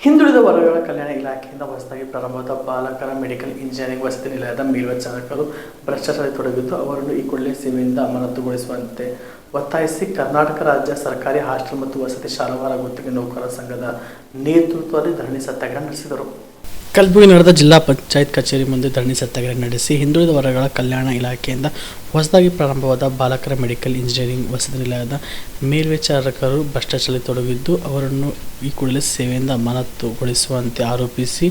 ಹಿಂದುಳಿದ ವರ್ಗಗಳ ಕಲ್ಯಾಣ ಇಲಾಖೆಯಿಂದ ಹೊಸದಾಗಿ ಪ್ರಾರಂಭವಾದ ಬಾಲಕರ ಮೆಡಿಕಲ್ ಇಂಜಿನಿಯರಿಂಗ್ ವಸತಿ ನಿಲಯದ ಮೇಲ್ವಿಚಾರಕರು ಭ್ರಷ್ಟಾಚಾರದಲ್ಲಿ ತೊಡಗಿದ್ದು ಅವರನ್ನು ಈ ಕೂಡಲೇ ಸೇವೆಯಿಂದ ಅಮಾನತುಗೊಳಿಸುವಂತೆ ಒತ್ತಾಯಿಸಿ ಕರ್ನಾಟಕ ರಾಜ್ಯ ಸರ್ಕಾರಿ ಹಾಸ್ಟೆಲ್ ಮತ್ತು ವಸತಿ ಶಾಲಾವಾರ ಗುತ್ತಿಗೆ ನೌಕರರ ಸಂಘದ ನೇತೃತ್ವದಲ್ಲಿ ಧರಣಿ ಸತ್ಯಾಗ್ರಹ ನಡೆಸಿದರು. ಕಲಬುರಗಿ ನಡೆದ ಜಿಲ್ಲಾ ಪಂಚಾಯತ್ ಕಚೇರಿ ಮುಂದೆ ಧರಣಿ ಸತ್ಯಾಗ್ರಹ ನಡೆಸಿ ಹಿಂದುಳಿದ ವರ್ಗಗಳ ಕಲ್ಯಾಣ ಇಲಾಖೆಯಿಂದ ಹೊಸದಾಗಿ ಪ್ರಾರಂಭವಾದ ಬಾಲಕರ ಮೆಡಿಕಲ್ ಇಂಜಿನಿಯರಿಂಗ್ ವಸತಿ ನಿಲಯದ ಮೇಲ್ವಿಚಾರಕರು ಭ್ರಷ್ಟಾಚಾರದಲ್ಲಿ ತೊಡಗಿದ್ದು ಅವರನ್ನು ಈ ಕೂಡಲೇ ಸೇವೆಯಿಂದ ಅಮಾನತುಗೊಳಿಸುವಂತೆ ಆರೋಪಿಸಿ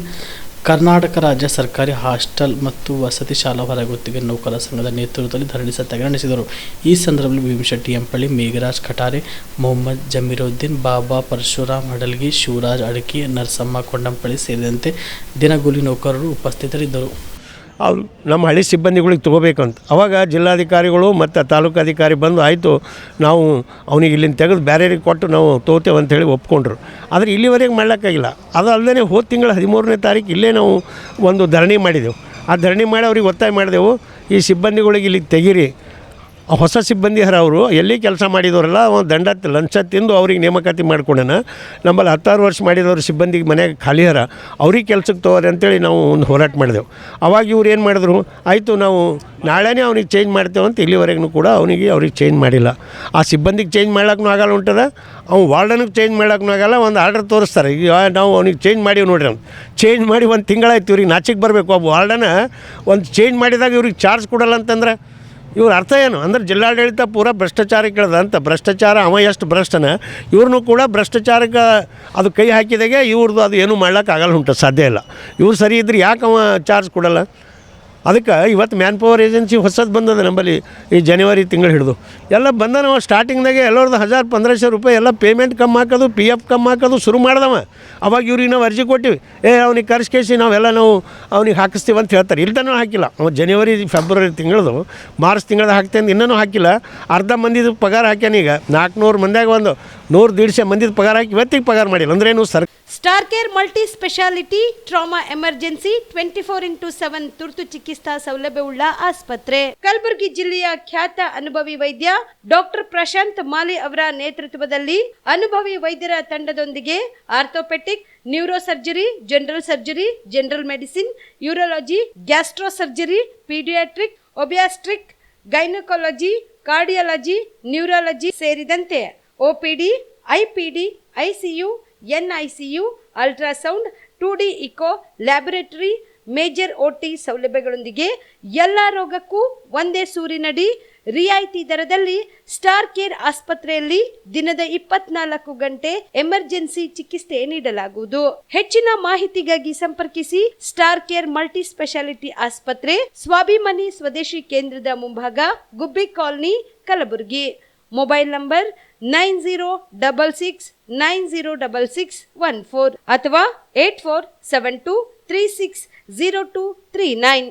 ಕರ್ನಾಟಕ ರಾಜ್ಯ ಸರ್ಕಾರಿ ಹಾಸ್ಟೆಲ್ ಮತ್ತು ವಸತಿ ಶಾಲಾ ಹೊರಗುತ್ತಿಗೆ ನೌಕರರ ಸಂಘದ ನೇತೃತ್ವದಲ್ಲಿ ಧರಣಿ ಸತ್ಯಾಗ್ರಹ ನಡೆಸಿದರು. ಈ ಸಂದರ್ಭದಲ್ಲಿ ಭೀಮಶೆಟ್ಟಿ ಎಂಪಳ್ಳಿ, ಮೇಘರಾಜ್ ಕಟಾರೆ, ಮೊಹಮ್ಮದ್ ಜಮೀರುದ್ದೀನ್, ಬಾಬಾ ಪರಶುರಾಮ್ ಹಡಲ್ಗಿ, ಶಿವರಾಜ್ ಅಡಕಿ, ನರಸಮ್ಮ ಕೊಂಡಂಪಳ್ಳಿ ಸೇರಿದಂತೆ ದಿನಗೂಲಿ ನೌಕರರು ಉಪಸ್ಥಿತರಿದ್ದರು. ಅವ್ರು ನಮ್ಮ ಹಳ್ಳಿ ಸಿಬ್ಬಂದಿಗಳಿಗೆ ತೊಗೋಬೇಕಂತ ಅವಾಗ ಜಿಲ್ಲಾಧಿಕಾರಿಗಳು ಮತ್ತು ತಾಲೂಕಾಧಿಕಾರಿ ಬಂದು ಆಯಿತು ನಾವು ಅವನಿಗೆ ಇಲ್ಲಿಂದ ತೆಗೆದು ಬೇರೆಯವ್ರಿಗೆ ಕೊಟ್ಟು ನಾವು ತೊಗೋತೇವೆ ಅಂಥೇಳಿ ಒಪ್ಕೊಂಡ್ರು. ಆದರೆ ಇಲ್ಲಿವರೆಗೆ ಮಾಡ್ಲಿಕ್ಕಾಗಿಲ್ಲ. ಅದು ಅಲ್ಲದೆ ಹೋದ ತಿಂಗಳ 13ನೇ ತಾರೀಕು ಇಲ್ಲೇ ನಾವು ಒಂದು ಧರಣಿ ಮಾಡಿದೆವು. ಆ ಧರಣಿ ಮಾಡಿ ಅವ್ರಿಗೆ ಒತ್ತಾಯ ಮಾಡಿದೆವು, ಈ ಸಿಬ್ಬಂದಿಗಳಿಗೆ ಇಲ್ಲಿಗೆ ತೆಗೀರಿ. ಹೊಸ ಸಿಬ್ಬಂದಿ ಅವರು ಎಲ್ಲಿ ಕೆಲಸ ಮಾಡಿದವರೆಲ್ಲ ದಂಡ ಲಂಚ ತಿಂದು ಅವ್ರಿಗೆ ನೇಮಕಾತಿ ಮಾಡ್ಕೊಂಡೇನ. ನಮ್ಮಲ್ಲಿ 16 ವರ್ಷ ಮಾಡಿದವರು ಸಿಬ್ಬಂದಿಗೆ ಮನೆಯಾಗ ಖಾಲಿ ಹರ ಅವ್ರಿಗೆ ಕೆಲ್ಸಕ್ಕೆ ತಗೋರಿ ಅಂತೇಳಿ ನಾವು ಒಂದು ಹೋರಾಟ ಮಾಡಿದೆವು. ಅವಾಗ ಇವ್ರು ಏನು ಮಾಡಿದ್ರು, ಆಯಿತು ನಾವು ನಾಳೆನೇ ಅವ್ನಿಗೆ ಚೇಂಜ್ ಮಾಡ್ತೇವೆ ಅಂತ ಇಲ್ಲಿವರೆಗೂ ಕೂಡ ಅವ್ರಿಗೆ ಚೇಂಜ್ ಮಾಡಿಲ್ಲ. ಆ ಸಿಬ್ಬಂದಿಗೆ ಚೇಂಜ್ ಮಾಡೋಕ್ಕೂ ಆಗಲ್ಲ ಉಂಟದ, ಅವ್ನು ವಾರ್ಡನಿಗೆ ಚೇಂಜ್ ಮಾಡೋಕ್ಕೂ ಆಗಲ್ಲ. ಒಂದು ಆರ್ಡರ್ ತೋರಿಸ್ತಾರೆ, ಈಗ ನಾವು ಅವ್ನಿಗೆ ಚೇಂಜ್ ಮಾಡೀವಿ ನೋಡ್ರಿ. ಅವ್ನು ಚೇಂಜ್ ಮಾಡಿ ಒಂದು ತಿಂಗಳಾಯ್ತು. ಇವ್ರಿಗೆ ನಾಚಿಗೆ ಬರಬೇಕು. ಒಬ್ಬ ವಾರ್ಡನ ಒಂದು ಚೇಂಜ್ ಮಾಡಿದಾಗ ಇವ್ರಿಗೆ ಚಾರ್ಜ್ ಕೊಡಲ್ಲ ಅಂತಂದ್ರೆ ಇವ್ರ ಅರ್ಥ ಏನು ಅಂದ್ರೆ ಜಿಲ್ಲಾಡಳಿತ ಪೂರ ಭ್ರಷ್ಟಾಚಾರಕ್ಕೆ ಇಳಿದ ಅಂತ. ಭ್ರಷ್ಟಾಚಾರ ಅವ ಎಷ್ಟು ಭ್ರಷ್ಟನ ಇವ್ರನ್ನೂ ಕೂಡ ಭ್ರಷ್ಟಾಚಾರಕ್ಕೆ ಅದು ಕೈ ಹಾಕಿದಾಗೆ ಇವ್ರದ್ದು ಅದು ಏನೂ ಮಾಡ್ಲಿಕ್ಕಾಗಲ್ಲ ಉಂಟು, ಸಾಧ್ಯ ಇಲ್ಲ. ಇವ್ರು ಸರಿ ಇದ್ರೆ ಯಾಕೆ ಅವ ಚಾರ್ಜ್ ಕೊಡಲ್ಲ? ಅದಕ್ಕೆ ಇವತ್ತು ಮ್ಯಾನ್ ಪವರ್ ಏಜೆನ್ಸಿ ಹೊಸದು ಬಂದದ ನಮ್ಮಲ್ಲಿ ಈ ಜನವರಿ ತಿಂಗಳು ಹಿಡಿದು ಎಲ್ಲ ಬಂದ. ನಾವು ಸ್ಟಾರ್ಟಿಂಗ್ದಾಗೆ ಎಲ್ಲರದ್ದು 1000-1500 ರೂಪಾಯಿ ಎಲ್ಲ ಪೇಮೆಂಟ್ ಕಮ್ಮಿ ಹಾಕೋದು, PF ಕಮ್ಮಿ ಹಾಕೋದು ಶುರು ಮಾಡ್ದವ. ಅವಾಗ ಇವ್ರಿಗೆ ನಾವು ಅರ್ಜಿ ಕೊಟ್ಟಿವಿ, ಅವ್ನಿಗೆ ಕರ್ಸ್ಕೇಸಿ ನಾವು ಅವ್ನಿಗೆ ಹಾಕಿಸ್ತೀವಿ ಅಂತ ಹೇಳ್ತಾರೆ. ಇಲ್ದನೂ ಹಾಕಿಲ್ಲ. ಅವ್ನು ಜನವರಿ ಫೆಬ್ರವರಿ ತಿಂಗಳದು ಮಾರ್ಚ್ ತಿಂಗಳದ ಹಾಕ್ತೇನೆ ಇನ್ನೂ ಹಾಕಿಲ್ಲ. ಅರ್ಧ ಮಂದಿದು ಪಗಾರ ಹಾಕ್ಯಾನ. ಈಗ 400 ಮಂದಿಯಾಗ ಒಂದು 100-150 ಮಂದಿದ ಪಗಾರ ಹಾಕಿ ಇವತ್ತಿಗೆ ಪಗಾರ ಮಾಡಿಲ್ಲ. ಅಂದ್ರೇನು star care multi speciality trauma emergency 24x7 ತುರ್ತು ಚಿಕಿತ್ಸಾ ಸೌಲಭ್ಯವುಳ್ಳ ಆಸ್ಪತ್ರೆ. ಕಲಬುರಗಿ ಜಿಲ್ಲೆಯ ಖ್ಯಾತ ಅನುಭವಿ ವೈದ್ಯ ಡಾಕ್ಟರ್ ಪ್ರಶಾಂತ್ ಮಾಲಿ ಅವರ ನೇತೃತ್ವದಲ್ಲಿ ಅನುಭವಿ ವೈದ್ಯರ ತಂಡದೊಂದಿಗೆ orthopaedic, neuro surgery, general surgery, general medicine, urology, gastro surgery, paediatric, obstetric, gynaecology, cardiology, neurology ಸೇರಿದಂತೆ OPD, IPD, ICU, NICU, ultrasound, 2D echo, laboratory, major OT ಸೌಲಭ್ಯಗಳೊಂದಿಗೆ ಎಲ್ಲ ರೋಗಕ್ಕೂ ಒಂದೇ ಸೂರಿನಡಿ ರಿಯಾಯಿತಿ ದರದಲ್ಲಿ ಸ್ಟಾರ್ ಕೇರ್ ಆಸ್ಪತ್ರೆಯಲ್ಲಿ ದಿನದ 24 ಗಂಟೆ ಎಮರ್ಜೆನ್ಸಿ ಚಿಕಿತ್ಸೆ ನೀಡಲಾಗುವುದು. ಹೆಚ್ಚಿನ ಮಾಹಿತಿಗಾಗಿ ಸಂಪರ್ಕಿಸಿ ಸ್ಟಾರ್ ಕೇರ್ ಮಲ್ಟಿ ಸ್ಪೆಷಾಲಿಟಿ ಆಸ್ಪತ್ರೆ, ಸ್ವಾಭಿಮಾನಿ ಸ್ವದೇಶಿ ಕೇಂದ್ರದ ಮುಂಭಾಗ, ಗುಬ್ಬಿ ಕಾಲನಿ, ಕಲಬುರಗಿ. ಮೊಬೈಲ್ ನಂಬರ್ 9066906614 ಅಥವಾ 8472360239.